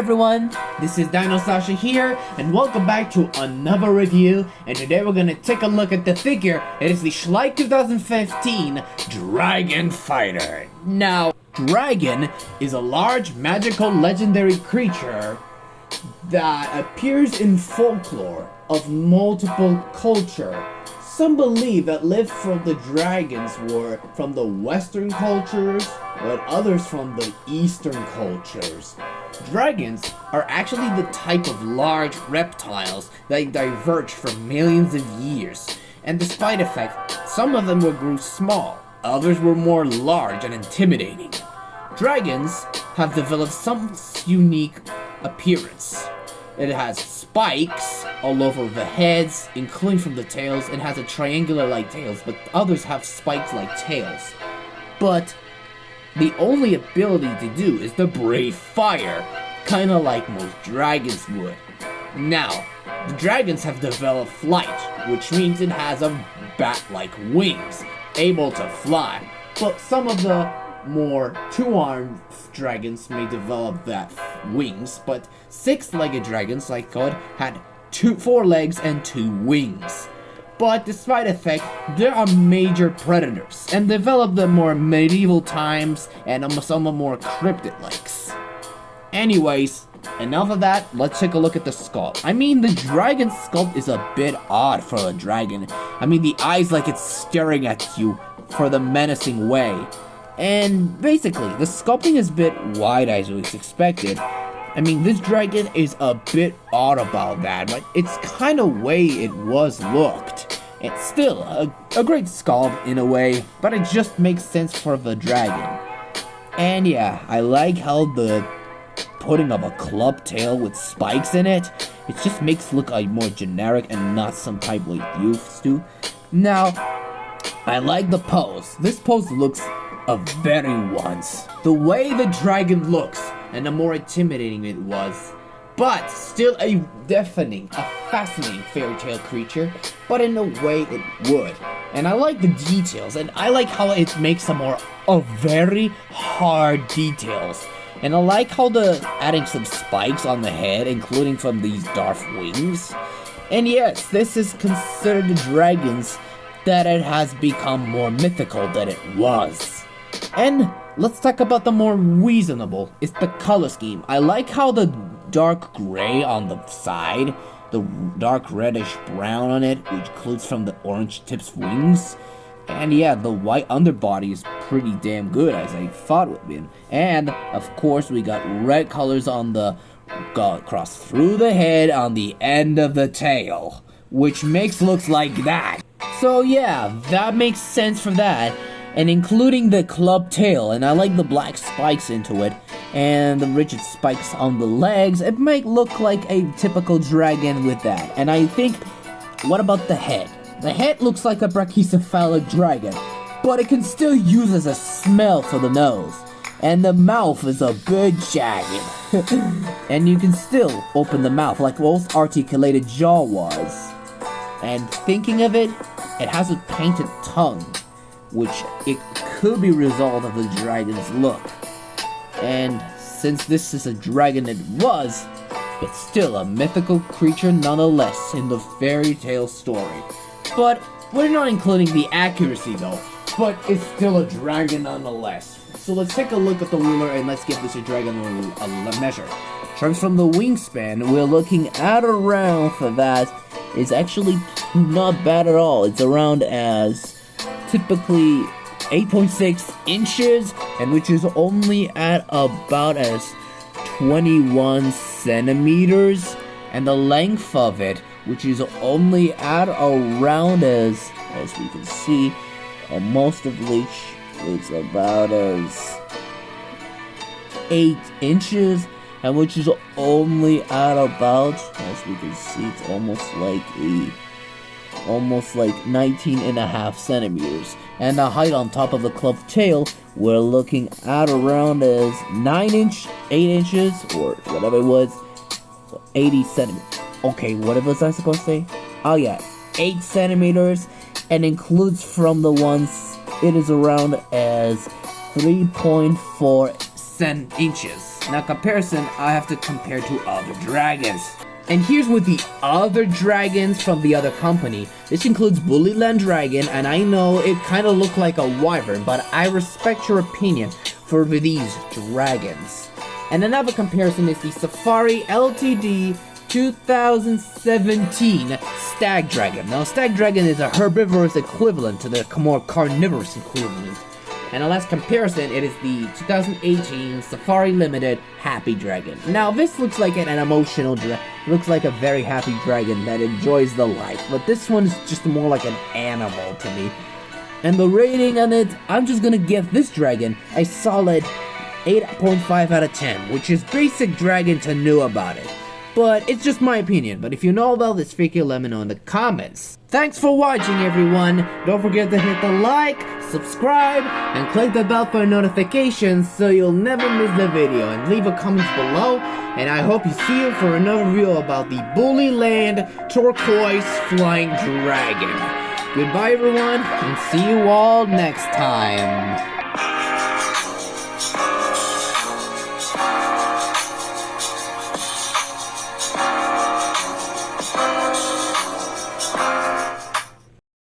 everyone, this is DinoSasha here, and welcome back to another review. And today we're gonna take a look at the figure. It is the Schleich 2015 Dragon Fighter. Now, Dragon is a large, magical, legendary creature that appears in folklore of multiple culture. Some believe that lived from the dragons were from the Western cultures, but others from the Eastern cultures. Dragons are actually the type of large reptiles that diverged for millions of years, and despite the fact some of them grew small, others were more large and intimidating. Dragons have developed some unique appearance. It has spikes all over the heads, including from the tails. It has a triangular-like tails, but others have spikes-like tails. But the only ability to do is to breathe fire, kinda like most dragons would. Now, the dragons have developed flight, which means it has a bat-like wings, able to fly. But some of the more two-armed dragons may develop that wings, but six-legged dragons, like God, had four legs and 2 wings. But despite the fact, there are major predators, and developed the more medieval times and some of more cryptid likes. Anyways, enough of that, let's take a look at the sculpt. I mean, the dragon sculpt is a bit odd for a dragon. I mean, the eyes like it's staring at you for the menacing way. And basically, the sculpting is a bit wide as was expected. I mean, this dragon is a bit odd about that, but it's kind of way it was looked. It's still a great sculpt in a way, but it just makes sense for the dragon. And yeah, I like how the putting of a club tail with spikes in it, it just makes it look like more generic and not some type like used to. Now, I like the pose. This pose looks a very once. The way the dragon looks, and the more intimidating it was, but still a fascinating fairy tale creature, but in a way it would. And I like the details, and I like how it makes a very hard details. And I like how adding some spikes on the head, including from these Darth wings. And yes, this is considered the dragons that it has become more mythical than it was. And let's talk about the more reasonable, it's the color scheme. I like how the dark gray on the side, the dark reddish brown on it, which includes from the orange tips wings. And yeah, the white underbody is pretty damn good, as I thought it would be. And of course, we got red colors on across through the head on the end of the tail, which looks like that. So yeah, that makes sense for that. And including the club tail, and I like the black spikes into it, and the rigid spikes on the legs. It might look like a typical dragon with that. And I think, what about the head? The head looks like a brachycephalic dragon, but it can still use as a smell for the nose. And the mouth is a bit jagged. And you can still open the mouth like most articulated jaw was. And thinking of it, it has a painted tongue, which it could be a result of the dragon's look. And since this is a dragon it was, it's still a mythical creature nonetheless in the fairy tale story. But we're not including the accuracy though, but it's still a dragon nonetheless. So let's take a look at the ruler and let's give this a dragon a measure. Starting from the wingspan, we're looking at around for that. It's actually not bad at all. It's around as typically 8.6 inches, and which is only at about as 21 centimeters, and the length of it, which is only at around as we can see, most of which is about as 8 inches, and which is only at about, as we can see, it's almost like 19.5 centimeters. And the height on top of the club tail, we're looking at around as 8 inches, or whatever it was, 80 centimeters. Okay, what was I supposed to say? Oh yeah, 8 centimeters, and includes from the ones, it is around as 3.4 inches. Now comparison, I have to compare to other dragons. And here's with the other dragons from the other company. This includes Bullyland Dragon, and I know it kind of looked like a wyvern, but I respect your opinion for these dragons. And another comparison is the Safari LTD 2017 Stag Dragon. Now, Stag Dragon is a herbivorous equivalent to the more carnivorous equivalent. And the last comparison, it is the 2018 Safari Limited Happy Dragon. Now, this looks like an emotional dragon. Looks like a very happy dragon that enjoys the life. But this one is just more like an animal to me. And the rating on it, I'm just gonna give this dragon a solid 8.5 out of 10, which is basic dragon to know about it. But it's just my opinion. But if you know about this figure, let me know in the comments. Thanks for watching, everyone. Don't forget to hit the like, subscribe, and click the bell for notifications so you'll never miss the video. And leave a comment below. And I hope you see you for another review about the Bullyland Turquoise Flying Dragon. Goodbye, everyone, and see you all next time.